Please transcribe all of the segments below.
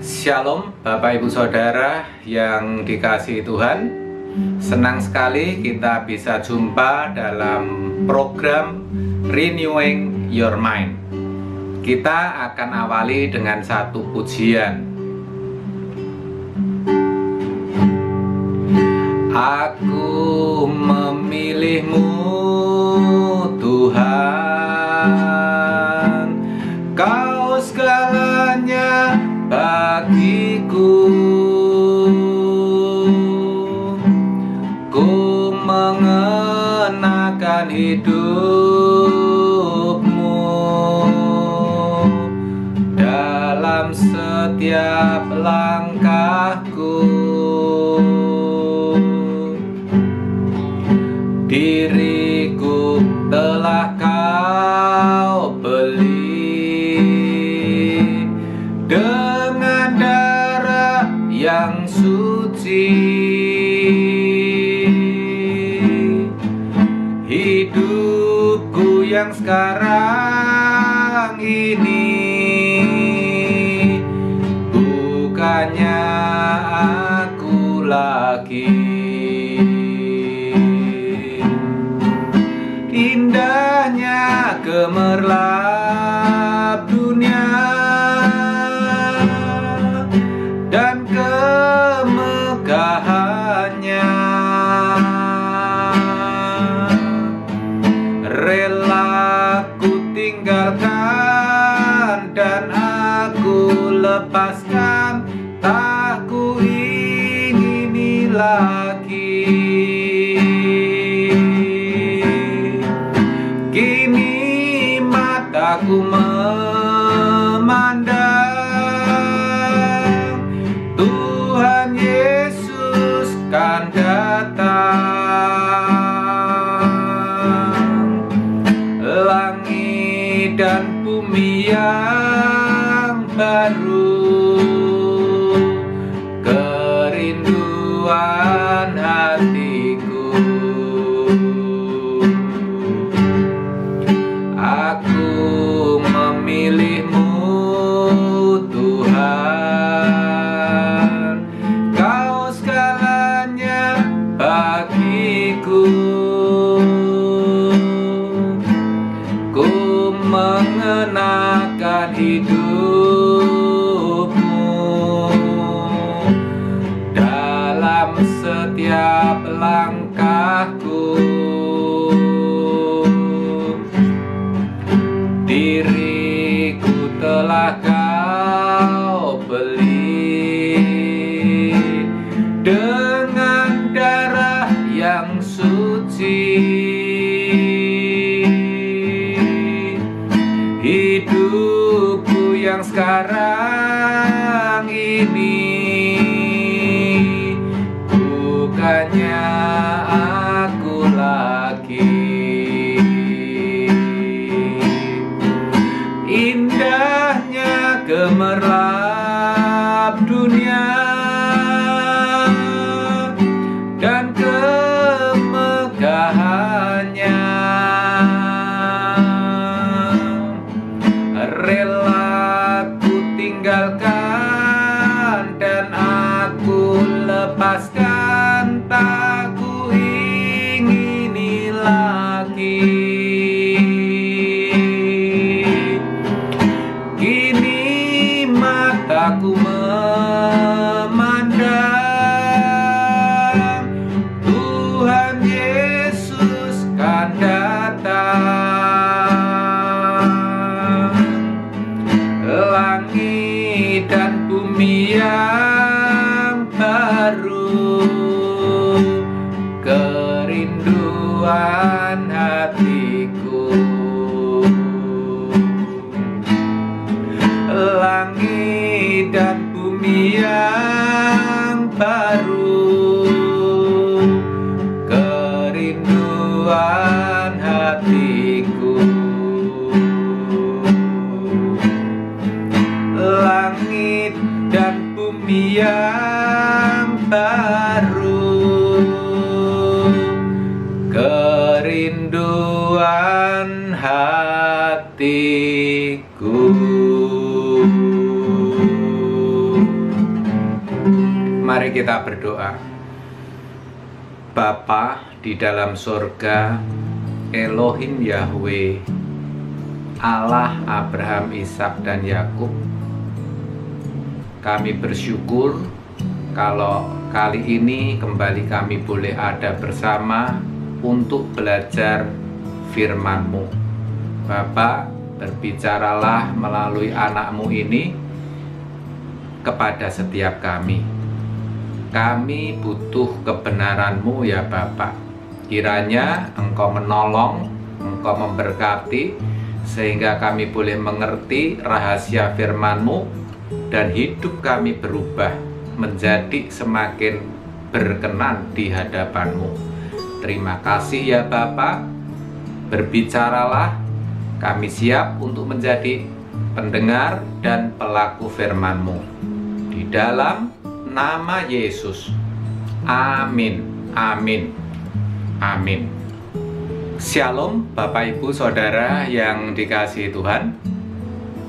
Shalom Bapak Ibu Saudara yang dikasihi Tuhan. Senang sekali kita bisa jumpa dalam program Renewing Your Mind. Kita akan awali dengan satu pujian. Aku memilihmu Tuhan, Kau segalanya bagiku. Ku mengenakan hidupmu dalam setiap langkahku. Diriku telah Kau beli dengan darah yang suci. Hidupku yang sekarang ini bukannya aku lagi. Indahnya gemerlap dunia dan kemegahannya, rela ku tinggalkan dan aku lepaskan, tak ku ingini lagi. Kini mataku memandang Tuhan Yesus kan datang. Langit dan bumi yang baru, kerinduan hatiku. Aku memilihmu Tuhan, Kau segalanya bagiku. Ku mengenakan hidupmu dalam setiap langkahku. Diriku telah Kau beli dengan darah yang suci. Hidupku yang sekarang ini bukannya aku lagi. Indahnya gemerlap dunia dan kemegahannya, rela ku tinggalkan dan aku lepaskan, tak ku ingini lagi. Aku memandang Tuhan Yesus kan datang. Langit dan bumi yang baru, kerinduan hatiku. Langit dan bumi yang baru, kerinduan hatiku. Langit dan bumi yang baru, kerinduan hatiku. Mari kita berdoa. Bapa di dalam surga, Elohim Yahweh, Allah Abraham, Ishak dan Yakub, kami bersyukur kalau kali ini kembali kami boleh ada bersama untuk belajar firman-Mu. Bapa, berbicaralah melalui anak-Mu ini kepada setiap kami. Kami butuh kebenaran-Mu ya Bapa. Kiranya Engkau menolong, Engkau memberkati, sehingga kami boleh mengerti rahasia firman-Mu dan hidup kami berubah menjadi semakin berkenan di hadapan-Mu. Terima kasih ya Bapa. Berbicaralah, kami siap untuk menjadi pendengar dan pelaku firman-Mu. Di dalam nama Yesus. Amin. Amin. Amin. Shalom Bapak Ibu Saudara yang dikasihi Tuhan.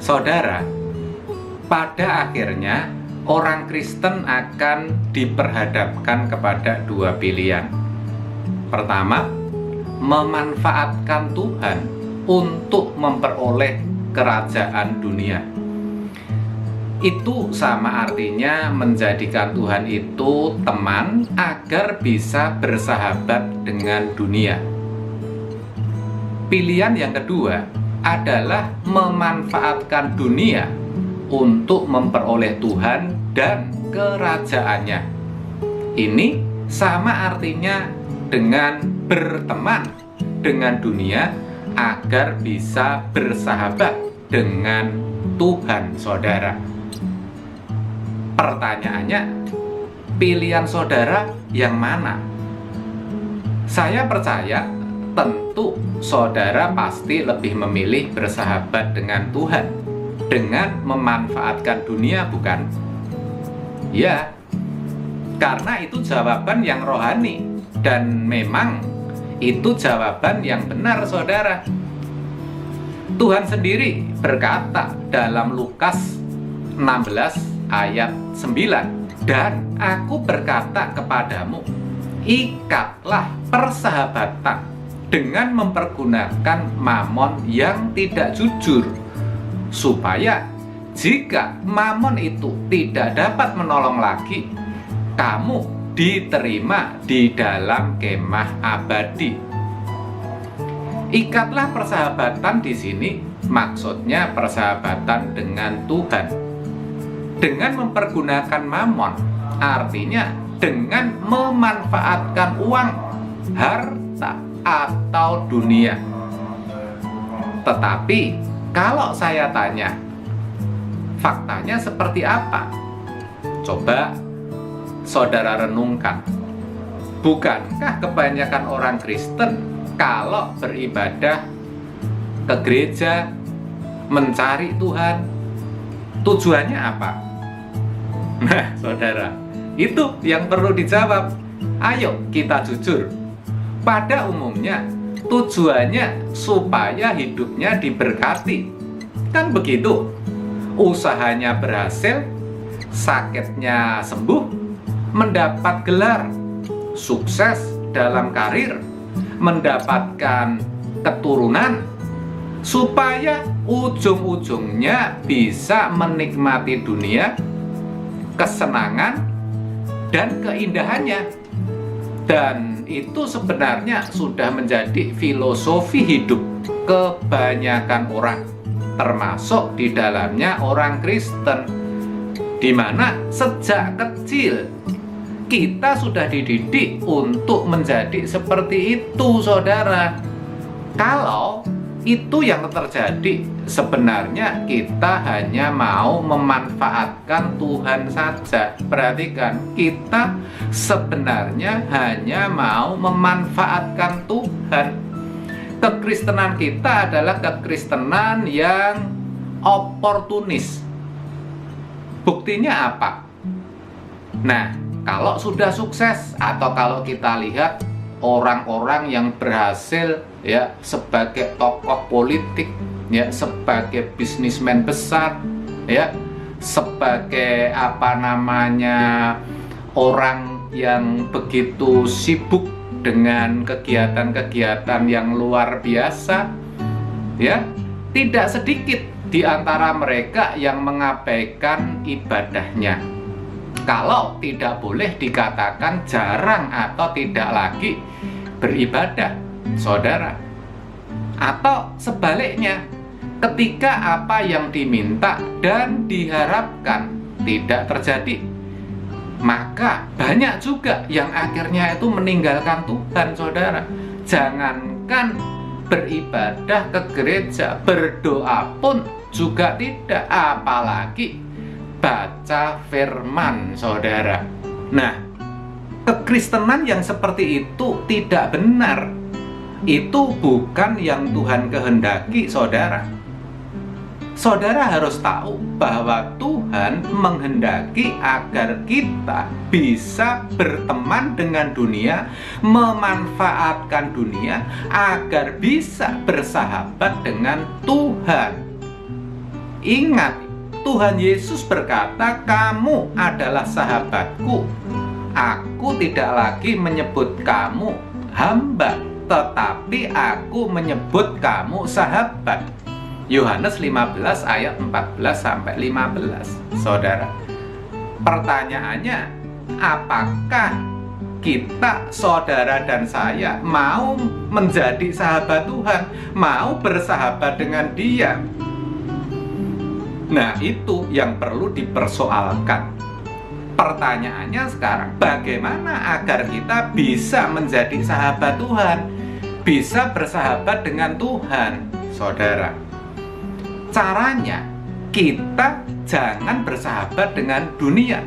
Saudara, pada akhirnya orang Kristen akan diperhadapkan kepada dua pilihan. Pertama, memanfaatkan Tuhan untuk memperoleh kerajaan dunia. Itu sama artinya menjadikan Tuhan itu teman agar bisa bersahabat dengan dunia. Pilihan yang kedua adalah memanfaatkan dunia untuk memperoleh Tuhan dan kerajaannya. Ini sama artinya dengan berteman dengan dunia agar bisa bersahabat dengan Tuhan, saudara. Pertanyaannya, pilihan saudara yang mana? Saya percaya tentu saudara pasti lebih memilih bersahabat dengan Tuhan dengan memanfaatkan dunia, bukan? Ya, karena itu jawaban yang rohani dan memang itu jawaban yang benar, saudara. Tuhan sendiri berkata dalam Lukas 16 ayat 9, "Dan aku berkata kepadamu, ikatlah persahabatan dengan mempergunakan mamon yang tidak jujur, supaya jika mamon itu tidak dapat menolong lagi, kamu diterima di dalam kemah abadi." Ikatlah persahabatan di sini maksudnya persahabatan dengan Tuhan. Dengan mempergunakan mamon artinya dengan memanfaatkan uang, harta, atau dunia. Tetapi kalau saya tanya, faktanya seperti apa? Coba saudara renungkan. Bukankah kebanyakan orang Kristen kalau beribadah ke gereja, mencari Tuhan, tujuannya apa? Nah, saudara, itu yang perlu dijawab. Ayo kita jujur. Pada umumnya, tujuannya supaya hidupnya diberkati. Kan begitu? Usahanya berhasil, sakitnya sembuh, mendapat gelar, sukses dalam karir, mendapatkan keturunan, supaya ujung-ujungnya bisa menikmati dunia, kesenangan, dan keindahannya. Dan itu sebenarnya sudah menjadi filosofi hidup kebanyakan orang, termasuk di dalamnya orang Kristen, di mana sejak kecil kita sudah dididik untuk menjadi seperti itu, saudara. Kalau itu yang terjadi, sebenarnya kita hanya mau memanfaatkan Tuhan saja. Perhatikan, kita sebenarnya hanya mau memanfaatkan Tuhan. Kekristenan kita adalah kekristenan yang oportunis. Buktinya apa? Nah, kalau sudah sukses atau kalau kita lihat orang-orang yang berhasil ya sebagai tokoh politik, ya sebagai bisnismen besar, ya sebagai orang yang begitu sibuk dengan kegiatan-kegiatan yang luar biasa, ya, tidak sedikit di antara mereka yang mengabaikan ibadahnya. Kalau tidak boleh dikatakan jarang atau tidak lagi beribadah, saudara. Atau sebaliknya, ketika apa yang diminta dan diharapkan tidak terjadi, maka banyak juga yang akhirnya itu meninggalkan Tuhan, saudara. Jangankan beribadah ke gereja, berdoa pun juga tidak, apalagi baca firman, saudara. Nah, kekristenan yang seperti itu tidak benar. Itu bukan yang Tuhan kehendaki, saudara. Saudara harus tahu bahwa Tuhan menghendaki agar kita bisa berteman dengan dunia, memanfaatkan dunia, agar bisa bersahabat dengan Tuhan. Ingat, Tuhan Yesus berkata, "Kamu adalah sahabatku. Aku tidak lagi menyebut kamu hamba, tetapi aku menyebut kamu sahabat." Yohanes 15 ayat 14-15. Saudara, pertanyaannya, apakah kita, saudara dan saya, mau menjadi sahabat Tuhan, mau bersahabat dengan Dia? Nah, itu yang perlu dipersoalkan. Pertanyaannya sekarang, bagaimana agar kita bisa menjadi sahabat Tuhan, bisa bersahabat dengan Tuhan, saudara? Caranya, kita jangan bersahabat dengan dunia.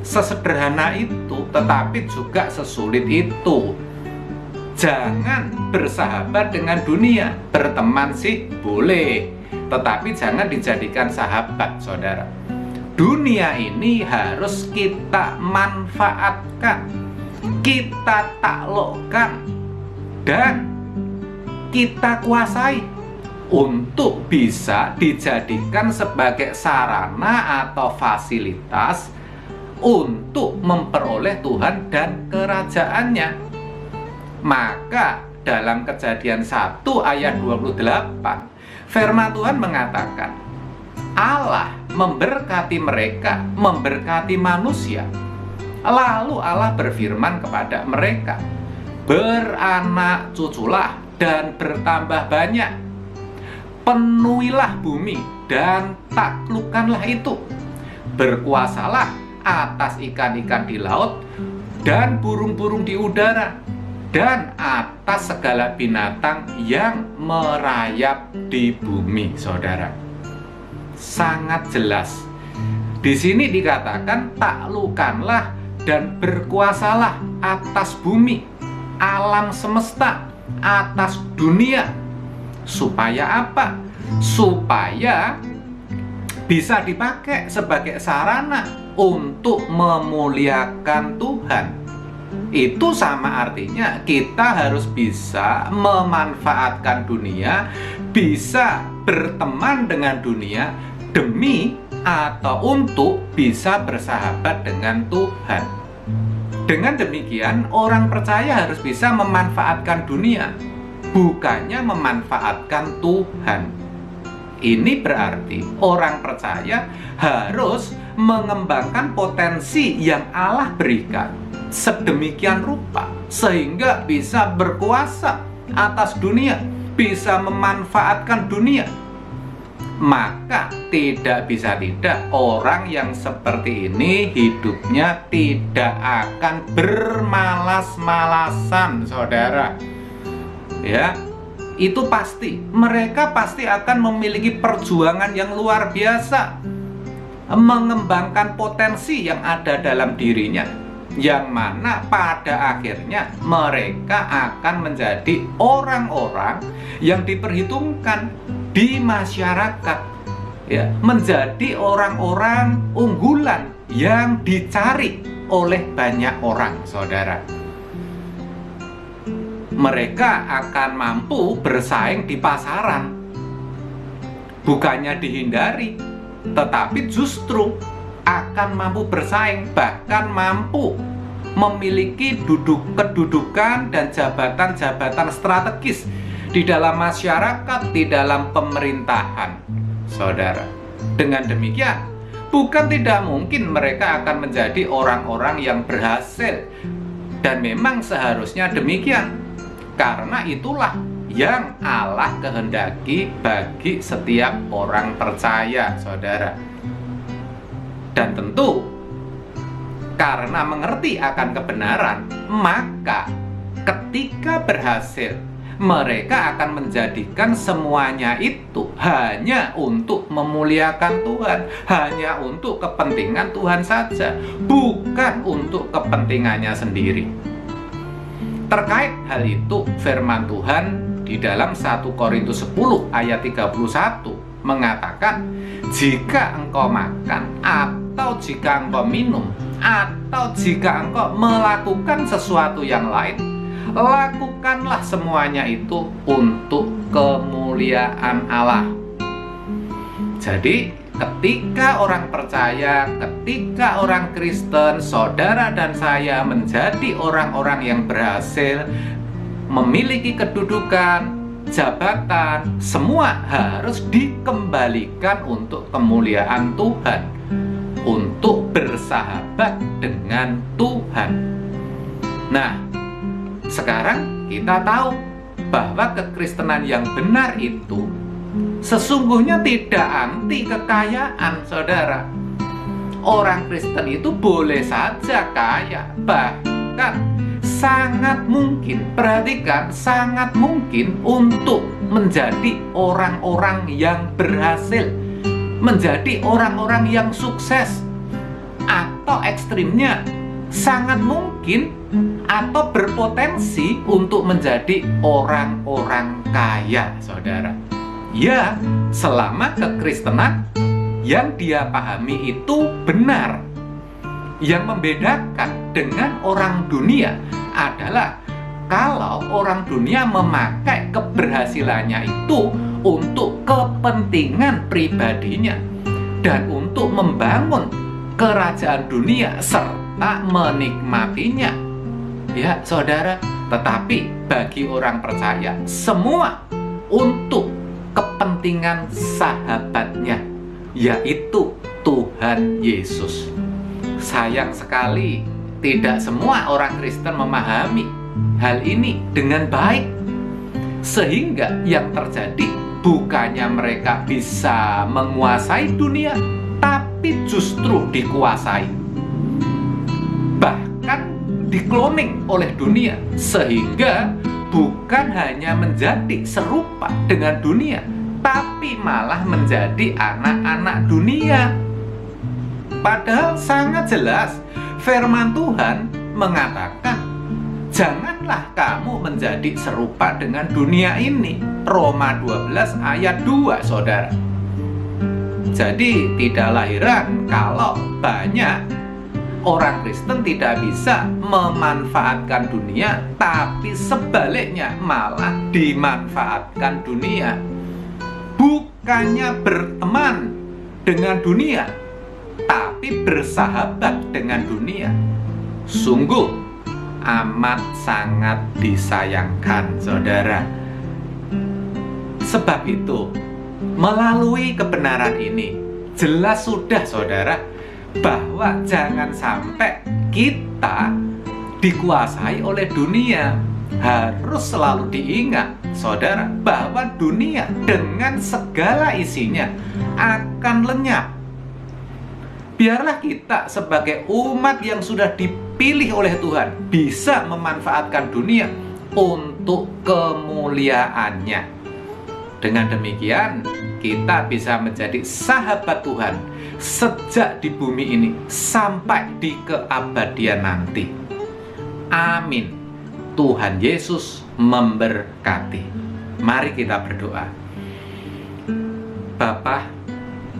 Sesederhana itu, tetapi juga sesulit itu. Jangan bersahabat dengan dunia. Berteman sih boleh, tetapi jangan dijadikan sahabat, saudara. Dunia ini harus kita manfaatkan, kita taklukkan, dan kita kuasai untuk bisa dijadikan sebagai sarana atau fasilitas untuk memperoleh Tuhan dan kerajaannya. Maka dalam Kejadian 1 ayat 28, firman Tuhan mengatakan, Allah memberkati mereka, memberkati manusia. Lalu Allah berfirman kepada mereka, beranak cuculah dan bertambah banyak, penuhilah bumi dan taklukkanlah itu, berkuasalah atas ikan-ikan di laut dan burung-burung di udara, dan atas segala binatang yang merayap di bumi, saudara. Sangat jelas. Di sini dikatakan taklukkanlah dan berkuasalah atas bumi, alam semesta, atas dunia. Supaya apa? Supaya bisa dipakai sebagai sarana untuk memuliakan Tuhan. Itu sama artinya kita harus bisa memanfaatkan dunia, bisa berteman dengan dunia demi atau untuk bisa bersahabat dengan Tuhan. Dengan demikian, orang percaya harus bisa memanfaatkan dunia, bukannya memanfaatkan Tuhan. Ini berarti orang percaya harus mengembangkan potensi yang Allah berikan sedemikian rupa sehingga bisa berkuasa atas dunia, bisa memanfaatkan dunia. Maka tidak bisa tidak, orang yang seperti ini hidupnya tidak akan bermalas-malasan, saudara. Ya, itu pasti. Mereka pasti akan memiliki perjuangan yang luar biasa, mengembangkan potensi yang ada dalam dirinya, yang mana pada akhirnya mereka akan menjadi orang-orang yang diperhitungkan di masyarakat, ya, menjadi orang-orang unggulan yang dicari oleh banyak orang, saudara. Mereka akan mampu bersaing di pasaran, bukannya dihindari, tetapi justru akan mampu bersaing, bahkan mampu memiliki kedudukan dan jabatan-jabatan strategis di dalam masyarakat, di dalam pemerintahan, saudara. Dengan demikian, bukan tidak mungkin mereka akan menjadi orang-orang yang berhasil, dan memang seharusnya demikian, karena itulah yang Allah kehendaki bagi setiap orang percaya, saudara. Dan tentu karena mengerti akan kebenaran, maka ketika berhasil, mereka akan menjadikan semuanya itu hanya untuk memuliakan Tuhan, hanya untuk kepentingan Tuhan saja, bukan untuk kepentingannya sendiri. Terkait hal itu, firman Tuhan di dalam 1 Korintus 10 ayat 31 mengatakan, jika engkau makan atau jika engkau minum atau jika engkau melakukan sesuatu yang lain, lakukanlah semuanya itu untuk kemuliaan Allah. Jadi ketika orang percaya, ketika orang Kristen, saudara dan saya menjadi orang-orang yang berhasil, memiliki kedudukan, jabatan, semua harus dikembalikan untuk kemuliaan Tuhan, untuk bersahabat dengan Tuhan. Nah, sekarang kita tahu bahwa kekristenan yang benar itu sesungguhnya tidak anti kekayaan, saudara. Orang Kristen itu boleh saja kaya, bahkan sangat mungkin, perhatikan, sangat mungkin untuk menjadi orang-orang yang berhasil, menjadi orang-orang yang sukses, atau ekstrimnya sangat mungkin atau berpotensi untuk menjadi orang-orang kaya, saudara. Ya, selama kekristenan yang dia pahami itu benar. Yang membedakan dengan orang dunia adalah kalau orang dunia memakai keberhasilannya itu untuk kepentingan pribadinya dan untuk membangun kerajaan dunia serta menikmatinya. Ya, saudara, tetapi bagi orang percaya, semua untuk kepentingan sahabatnya, yaitu Tuhan Yesus. Sayang sekali, tidak semua orang Kristen memahami hal ini dengan baik, sehingga yang terjadi bukannya mereka bisa menguasai dunia, tapi justru dikuasai, bahkan dikloning oleh dunia, sehingga bukan hanya menjadi serupa dengan dunia, tapi malah menjadi anak-anak dunia. Padahal sangat jelas firman Tuhan mengatakan, janganlah kamu menjadi serupa dengan dunia ini. Roma 12 ayat 2, saudara. Jadi tidaklah heran kalau banyak orang Kristen tidak bisa memanfaatkan dunia, tapi sebaliknya malah dimanfaatkan dunia. Bukannya berteman dengan dunia, tapi bersahabat dengan dunia. Sungguh amat sangat disayangkan, saudara. Sebab itu, melalui kebenaran ini, jelas sudah, saudara, bahwa jangan sampai kita dikuasai oleh dunia. Harus selalu diingat, saudara, bahwa dunia dengan segala isinya akan lenyap. Biarlah kita sebagai umat yang sudah dipilih oleh Tuhan bisa memanfaatkan dunia untuk kemuliaannya. Dengan demikian, kita bisa menjadi sahabat Tuhan sejak di bumi ini sampai di keabadian nanti. Amin. Tuhan Yesus memberkati. Mari kita berdoa. Bapa,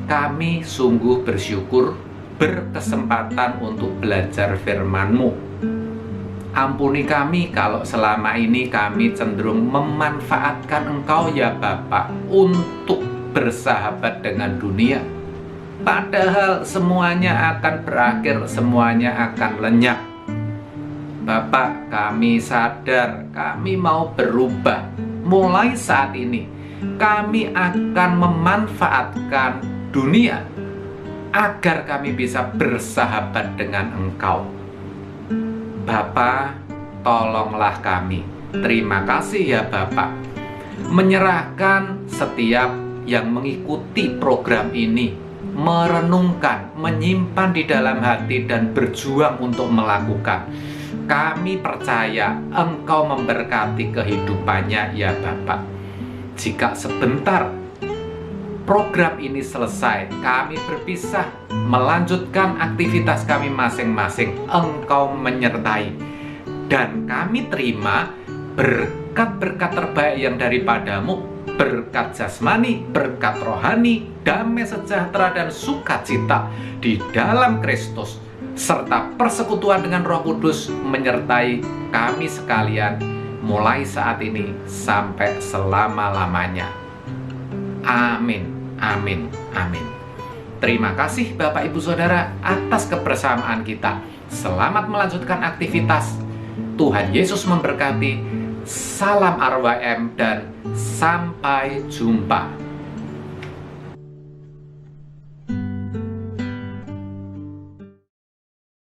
kami sungguh bersyukur berkesempatan untuk belajar firman-Mu. Ampuni kami kalau selama ini kami cenderung memanfaatkan Engkau ya Bapa untuk bersahabat dengan dunia. Padahal semuanya akan berakhir, semuanya akan lenyap. Bapak, kami sadar, kami mau berubah. Mulai saat ini, kami akan memanfaatkan dunia agar kami bisa bersahabat dengan Engkau. Bapa, tolonglah kami. Terima kasih ya Bapak. Menyerahkan setiap yang mengikuti program ini, merenungkan, menyimpan di dalam hati dan berjuang untuk melakukan. Kami percaya Engkau memberkati kehidupannya ya Bapak. Jika sebentar program ini selesai, kami berpisah, melanjutkan aktivitas kami masing-masing, Engkau menyertai. Dan kami terima berkat-berkat terbaik yang daripadamu, berkat jasmani, berkat rohani, damai sejahtera dan sukacita di dalam Kristus, serta persekutuan dengan Roh Kudus menyertai kami sekalian mulai saat ini sampai selama-lamanya. Amin, amin, amin. Terima kasih Bapak Ibu Saudara atas kebersamaan kita. Selamat melanjutkan aktivitas. Tuhan Yesus memberkati. Salam RWM dan sampai jumpa.